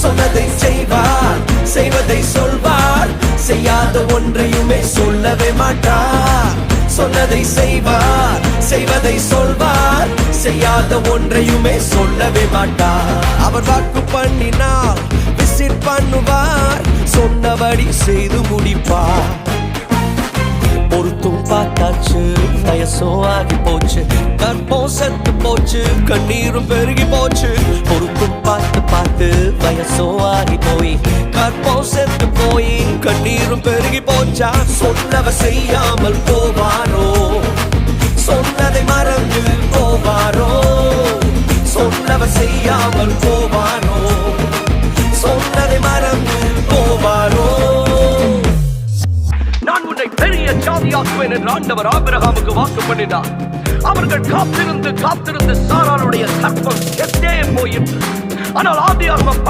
சொன்னதை செய்வார், செய்வதை சொல்வார், செய்யாத ஒன்றையுமே சொல்லவே மாட்டார். சொன்னதை செய்வார், செய்வதை சொல்வார், செய்யாத ஒன்றையுமே சொல்லவே மாட்டார். அவர் வாக்கு பண்ணினால் விசிட் பண்ணுவார், சொன்னபடி செய்து முடிப்பார். பொருத்தும் பார்த்தாச்சு, வயசோ ஆகி போச்சு, கற்பம் செத்து போச்சு, கண்ணீரும் பெருகி போச்சு. பொருத்தும் பார்த்து பார்த்து வயசோ ஆகி போய், கற்பம் செத்து போய், கண்ணீரும் பெருகி போச்சா. சொன்னவ செய்யாமல் போவாரோ, சொன்னதை மறந்து போவாரோ, சொன்னவ செய்யாமல் போவாரோ, சொன்னதை மறந்து போவாரோ. நான் உன்னை பெரிய ஜாதியாக்குவேன் என்று ஆண்டவர் ஆபிரகாமுக்கு வாக்கு பண்ணினார். அவர்கள் காத்திருந்து காத்திருந்து சாராளுடைய கற்பம் செத்தே போயிற்று. ஆனால் ஆதியாகமம்